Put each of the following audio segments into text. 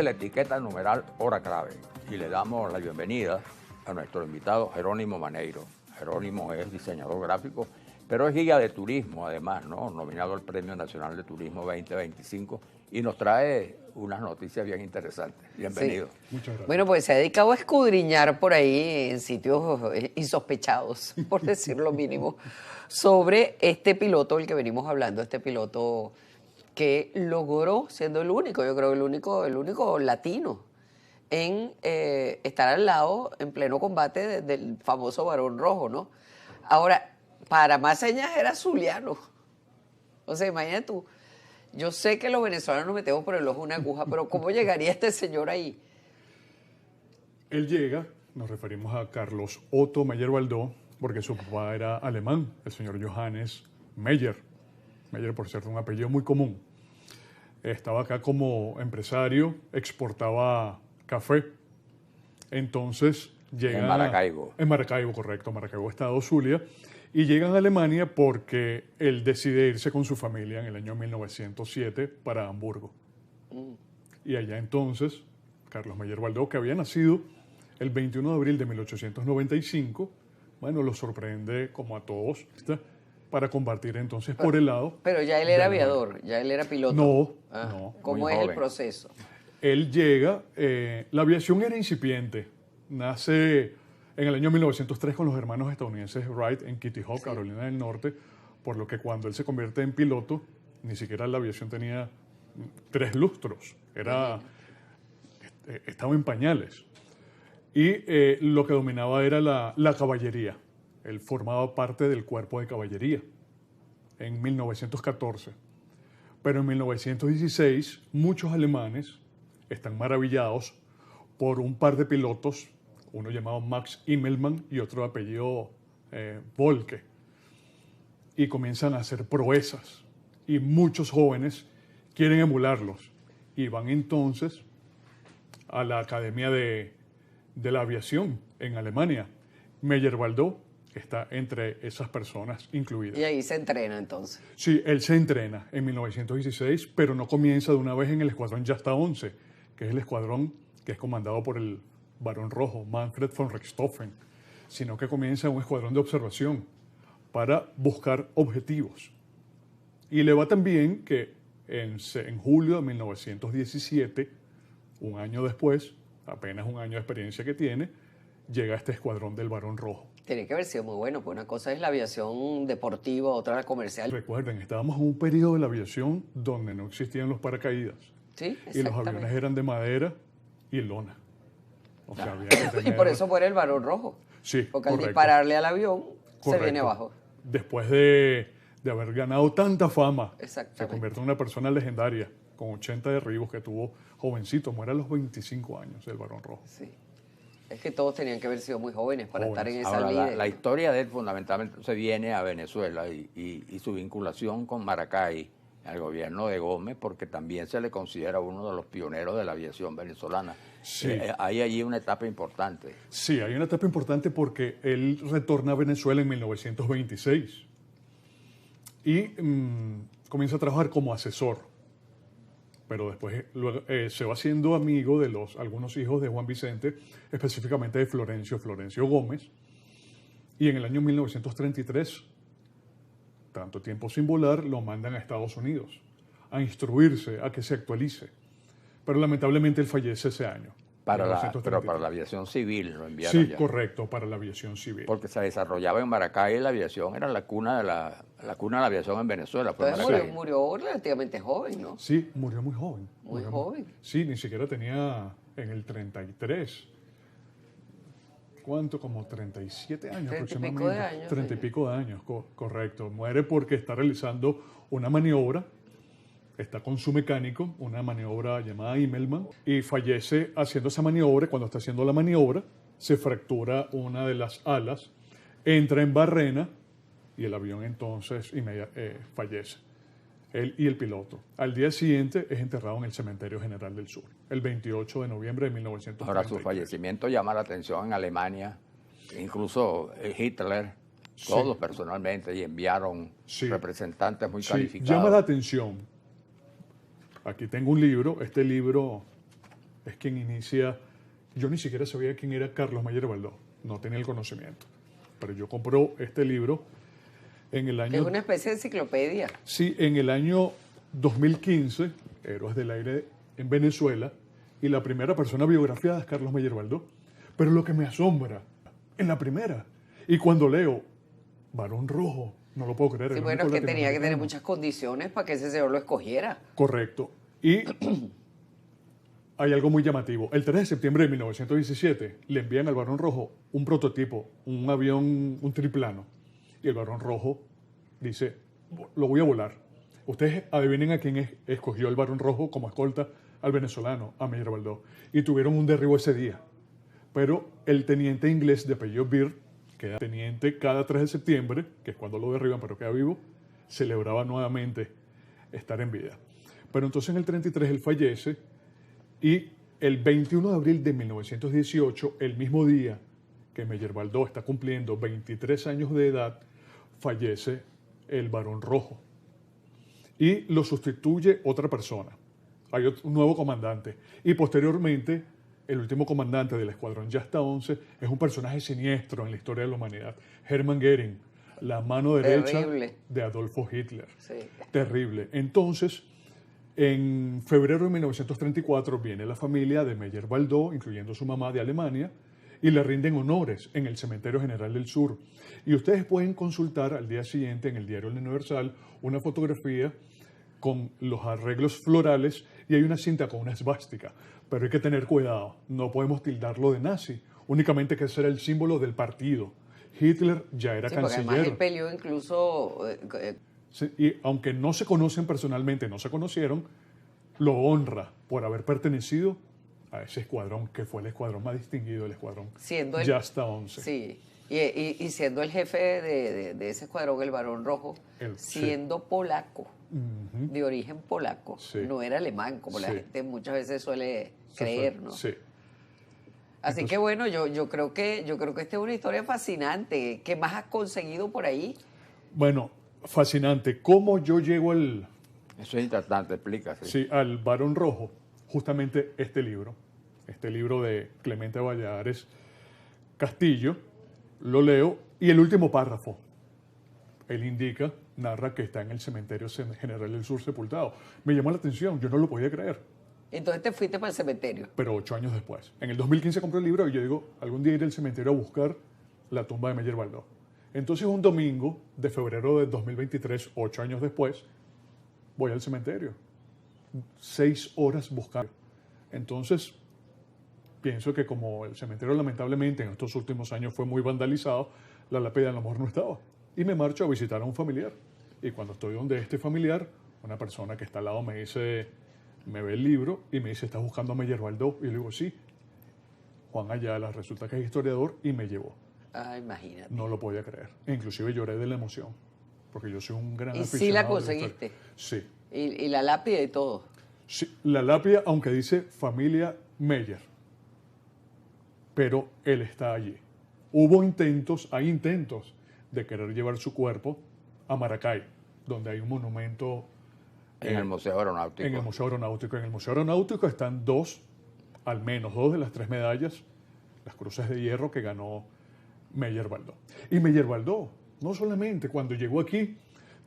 La etiqueta numeral hora clave y le damos la bienvenida a nuestro invitado Jerónimo Maneiro. Jerónimo es diseñador gráfico, pero es guía de turismo además, ¿no? Nominado al Premio Nacional de Turismo 2025 y nos trae unas noticias bien interesantes. Bienvenido. Sí. Muchas gracias. Bueno, pues se ha dedicado a escudriñar por ahí en sitios insospechados, por decir lo mínimo, sobre este piloto, el que venimos hablando, este piloto que logró, siendo el único, yo creo el único latino en estar al lado en pleno combate del famoso Barón Rojo, ¿no? Ahora, para más señas era zuliano. O sea, imagínate tú, yo sé que los venezolanos nos metemos por el ojo una aguja, pero ¿cómo llegaría este señor ahí? Él llega, nos referimos a Carlos Otto Meyer-Waldau, porque su papá era alemán, el señor Johannes Meyer. Meyer, por cierto, un apellido muy común. Estaba acá como empresario, exportaba café. Entonces llega... En Maracaibo. En Maracaibo, correcto. Maracaibo, estado Zulia. Y llegan a Alemania porque él decide irse con su familia en el año 1907 para Hamburgo. Y allá entonces, Carlos Meyer-Waldau, que había nacido el 21 de abril de 1895, bueno, lo sorprende como a todos, para combatir entonces por el lado... Pero ya él era aviador, ya él era piloto. No, Ah, no. ¿Cómo es el proceso? Él llega, la aviación era incipiente, nace en el año 1903 con los hermanos estadounidenses Wright en Kitty Hawk, Carolina del Norte, por lo que cuando él se convierte en piloto, ni siquiera la aviación tenía 3 lustros, estaba en pañales. Y lo que dominaba era la caballería. Él formaba parte del cuerpo de caballería en 1914. Pero en 1916 muchos alemanes están maravillados por un par de pilotos, uno llamado Max Immelmann y otro de apellido Volke, y comienzan a hacer proezas. Y muchos jóvenes quieren emularlos y van entonces a la Academia de la Aviación en Alemania. Meyer-Waldau está entre esas personas incluidas. Y ahí se entrena entonces. Sí, él se entrena en 1916, pero no comienza de una vez en el escuadrón Jasta 11, que es el escuadrón que es comandado por el Barón Rojo, Manfred von Richthofen, sino que comienza un escuadrón de observación para buscar objetivos. Y le va tan bien que en julio de 1917, un año después, apenas un año de experiencia que tiene, llega a este escuadrón del Barón Rojo. Tiene que haber sido muy bueno, pues una cosa es la aviación deportiva, otra la comercial. Recuerden, estábamos en un periodo de la aviación donde no existían los paracaídas. Sí, y los aviones eran de madera y lona. O sea, había que tener... Y por eso muere el Barón Rojo. Sí, porque al dispararle al avión se viene abajo. Después de haber ganado tanta fama, se convierte en una persona legendaria, con 80 derribos que tuvo jovencito, muere a los 25 años el Barón Rojo. Sí. Es que todos tenían que haber sido muy jóvenes para estar en esa línea. La historia de él fundamentalmente se viene a Venezuela y su vinculación con Maracay, al gobierno de Gómez, porque también se le considera uno de los pioneros de la aviación venezolana. Sí. Hay allí una etapa importante. Sí, hay una etapa importante porque él retorna a Venezuela en 1926 y comienza a trabajar como asesor. Pero después luego, se va haciendo amigo de algunos hijos de Juan Vicente, específicamente de Florencio Gómez, y en el año 1933, tanto tiempo sin volar, lo mandan a Estados Unidos a instruirse, a que se actualice. Pero lamentablemente él fallece ese año. Pero para la aviación civil lo enviaron. Sí, correcto, para la aviación civil. Porque se desarrollaba en Maracay, la aviación era la cuna de la aviación en Venezuela. Entonces murió relativamente joven, ¿no? Sí, murió muy joven. Muy joven. Sí, ni siquiera tenía en el 33. ¿Cuánto? Como 37 años aproximadamente. 30 y pico de años, correcto. Muere porque está realizando una maniobra. Está con su mecánico, una maniobra llamada Immelmann, y fallece haciendo esa maniobra. Cuando está haciendo la maniobra, se fractura una de las alas, entra en barrena y el avión entonces fallece. Él y el piloto. Al día siguiente es enterrado en el Cementerio General del Sur, el 28 de noviembre de 1933. Ahora, su fallecimiento llama la atención en Alemania, incluso Hitler, todos personalmente, y enviaron representantes muy calificados. Llama la atención. Aquí tengo un libro, este libro es quien inicia. Yo ni siquiera sabía quién era Carlos Mayer Baldó, no tenía el conocimiento. Pero yo compré este libro en el año... Es una especie de enciclopedia. Sí, en el año 2015, Héroes del Aire en Venezuela, y la primera persona biografiada es Carlos Mayer Baldó. Pero lo que me asombra, en la primera, y cuando leo Barón Rojo, no lo puedo creer. Sí, bueno, es que tenía que tener muchas condiciones para que ese señor lo escogiera. Correcto. Y hay algo muy llamativo. El 3 de septiembre de 1917 le envían al Barón Rojo un prototipo, un avión, un triplano. Y el Barón Rojo dice, lo voy a volar. Ustedes adivinen a quién escogió el Barón Rojo como escolta al venezolano, a Mayer Baldó. Y tuvieron un derribo ese día. Pero el teniente inglés de apellido Byrd, que era teniente cada 3 de septiembre, que es cuando lo derriban pero queda vivo, celebraba nuevamente estar en vida. Pero entonces en el 33 él fallece y el 21 de abril de 1918, el mismo día que Mayer Baldó está cumpliendo 23 años de edad, fallece el Barón Rojo. Y lo sustituye otra persona. Hay un nuevo comandante. Y posteriormente, el último comandante del Escuadrón Yasta 11 es un personaje siniestro en la historia de la humanidad. Hermann Göring, la mano derecha de Adolfo Hitler. Sí. Terrible. Entonces, en febrero de 1934 viene la familia de Mayer Baldó, incluyendo su mamá de Alemania, y le rinden honores en el Cementerio General del Sur. Y ustedes pueden consultar al día siguiente en el diario El Universal una fotografía con los arreglos florales y hay una cinta con una esvástica. Pero hay que tener cuidado, no podemos tildarlo de nazi, únicamente que ese era el símbolo del partido. Hitler ya era canciller. Porque además él peleó incluso... Sí, y aunque no se conocen personalmente, no se conocieron, lo honra por haber pertenecido a ese escuadrón, que fue el escuadrón más distinguido, el escuadrón Yasta 11. Sí, y siendo el jefe de ese escuadrón, el Barón Rojo, siendo polaco, de origen polaco, no era alemán, como la gente muchas veces suele creer, ¿no? Sí. Así que bueno, yo creo que esta es una historia fascinante. ¿Qué más has conseguido por ahí? Bueno, fascinante. ¿Cómo yo llego al... Eso es interesante, explica. Sí, al Barón Rojo. Justamente este libro de Clemente Valladares Castillo, lo leo y el último párrafo, él narra que está en el Cementerio General del Sur sepultado. Me llamó la atención, yo no lo podía creer. Entonces te fuiste para el cementerio. Pero 8 años después. En el 2015 compré el libro y yo digo, algún día iré al cementerio a buscar la tumba de Mayer Baldó. Entonces un domingo de febrero de 2023, 8 años después, voy al cementerio. 6 horas buscando. Entonces, pienso que como el cementerio lamentablemente en estos últimos años fue muy vandalizado, la lápida a lo mejor no estaba. Y me marcho a visitar a un familiar. Y cuando estoy donde este familiar, una persona que está al lado me ve el libro y me dice, ¿estás buscando a Mayer Baldó? Y yo le digo, sí. Juan Ayala resulta que es historiador y me llevó. Ah, imagínate. No lo podía creer. E inclusive lloré de la emoción, porque yo soy un gran aficionado. ¿Y sí la conseguiste? Sí. ¿Y la lápida y todo? Sí, la lápida, aunque dice familia Mayer, pero él está allí. Hay intentos de querer llevar su cuerpo a Maracay, donde hay un monumento... En el Museo Aeronáutico. En el Museo Aeronáutico. En el Museo Aeronáutico están al menos dos de las 3 medallas, las cruces de hierro que ganó Mayer Baldó. Y Mayer Baldó, no solamente cuando llegó aquí,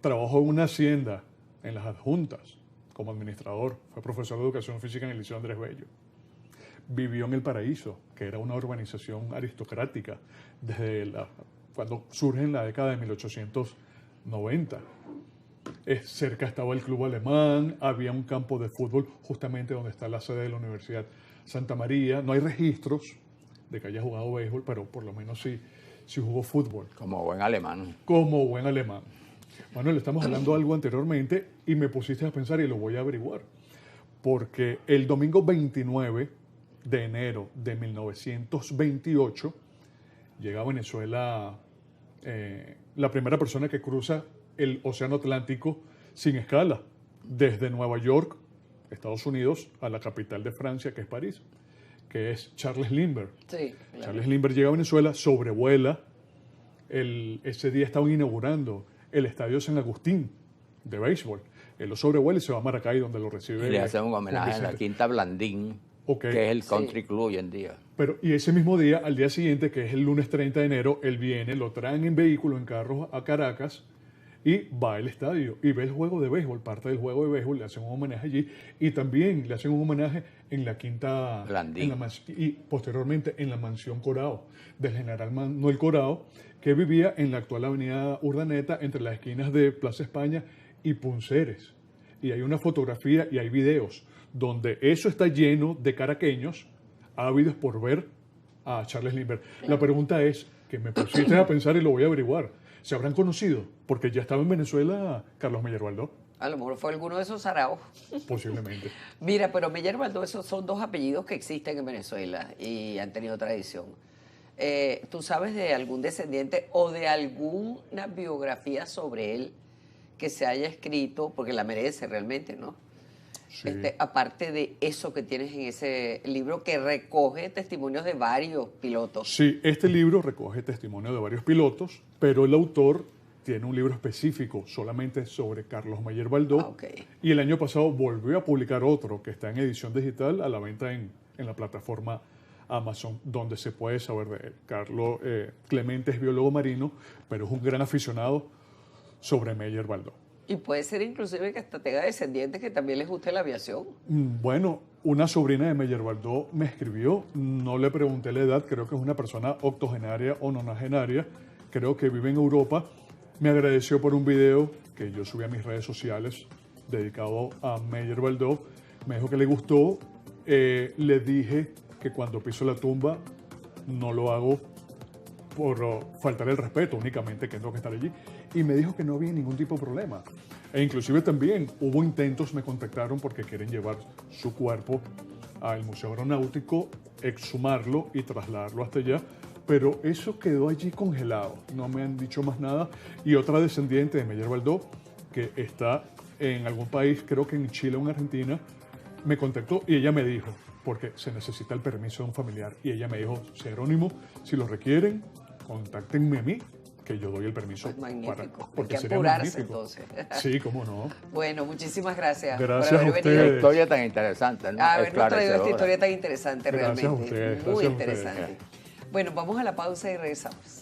trabajó en una hacienda, en las adjuntas, como administrador, fue profesor de educación física en el Liceo Andrés Bello. Vivió en El Paraíso, que era una urbanización aristocrática, cuando surge en la década de 1890. Cerca estaba el Club Alemán, había un campo de fútbol justamente donde está la sede de la Universidad Santa María. No hay registros de que haya jugado béisbol, pero por lo menos sí jugó fútbol. Como buen alemán. Como buen alemán. Bueno, le estamos hablando algo anteriormente y me pusiste a pensar y lo voy a averiguar. Porque el domingo 29 de enero de 1928 llega a Venezuela la primera persona que cruza el Océano Atlántico sin escala, desde Nueva York, Estados Unidos, a la capital de Francia, que es París, que es Charles Lindbergh. Sí, claro. Charles Lindbergh llega a Venezuela, sobrevuela, ese día estaban inaugurando el Estadio San Agustín de béisbol. Él lo sobrevuela y se va a Maracay, donde lo recibe. Y le hace un homenaje en la Quinta Blandín, Ok. que es el Sí. country club hoy en día. Pero, y ese mismo día, al día siguiente, que es el lunes 30 de enero, él viene, lo traen en vehículo, en carros a Caracas, y va al estadio y ve el juego de béisbol, parte del juego de béisbol, le hacen un homenaje allí, y también le hacen un homenaje en la quinta, Blandín. y posteriormente en la mansión Corao, del general Manuel Corao, que vivía en la actual avenida Urdaneta, entre las esquinas de Plaza España y Punceres. Y hay una fotografía y hay videos donde eso está lleno de caraqueños ávidos por ver a Charles Lindbergh. La pregunta es, que me pusiste a pensar y lo voy a averiguar, ¿se habrán conocido? Porque ya estaba en Venezuela Carlos Meyer Baldó, A lo mejor fue alguno de esos araos. posiblemente. Mira, pero Meyer Baldó, esos son dos apellidos que existen en Venezuela y han tenido tradición. ¿Tú sabes de algún descendiente o de alguna biografía sobre él que se haya escrito, porque la merece realmente, ¿no? Sí. Aparte de eso que tienes en ese libro que recoge testimonios de varios pilotos. Sí, este libro recoge testimonio de varios pilotos, pero el autor tiene un libro específico solamente sobre Carlos Meyer Baldó. Ah, ok. Y el año pasado volvió a publicar otro que está en edición digital a la venta en la plataforma Amazon, donde se puede saber de él. Carlos Clemente es biólogo marino, pero es un gran aficionado sobre Meyer Baldó. Y puede ser inclusive que hasta tenga descendientes que también les guste la aviación. Bueno, una sobrina de Meyer Baldó me escribió, no le pregunté la edad, creo que es una persona octogenaria o nonagenaria, creo que vive en Europa. Me agradeció por un video que yo subí a mis redes sociales dedicado a Meyer Baldó. Me dijo que le gustó. Le dije que cuando piso la tumba no lo hago por faltar el respeto, únicamente que tengo que estar allí. Y me dijo que no había ningún tipo de problema. E inclusive también hubo intentos, me contactaron porque quieren llevar su cuerpo al Museo Aeronáutico, exhumarlo y trasladarlo hasta allá. Pero eso quedó allí congelado, no me han dicho más nada. Y otra descendiente de Meyer Baldó, que está en algún país, creo que en Chile o en Argentina, me contactó y ella me dijo, porque se necesita el permiso de un familiar, y ella me dijo, Jerónimo, si lo requieren, contáctenme a mí, que yo doy el permiso. Pues magnífico. Hay porque que sería apurarse magnífico. entonces. Sí, cómo no. Bueno, muchísimas gracias. Gracias por haber a venido. ustedes. Una historia tan interesante, ¿no? Habernos traído esta Esclarecedora. historia tan interesante Gracias a realmente. ustedes, Muy gracias a ustedes. interesante. Bueno, vamos a la pausa y regresamos.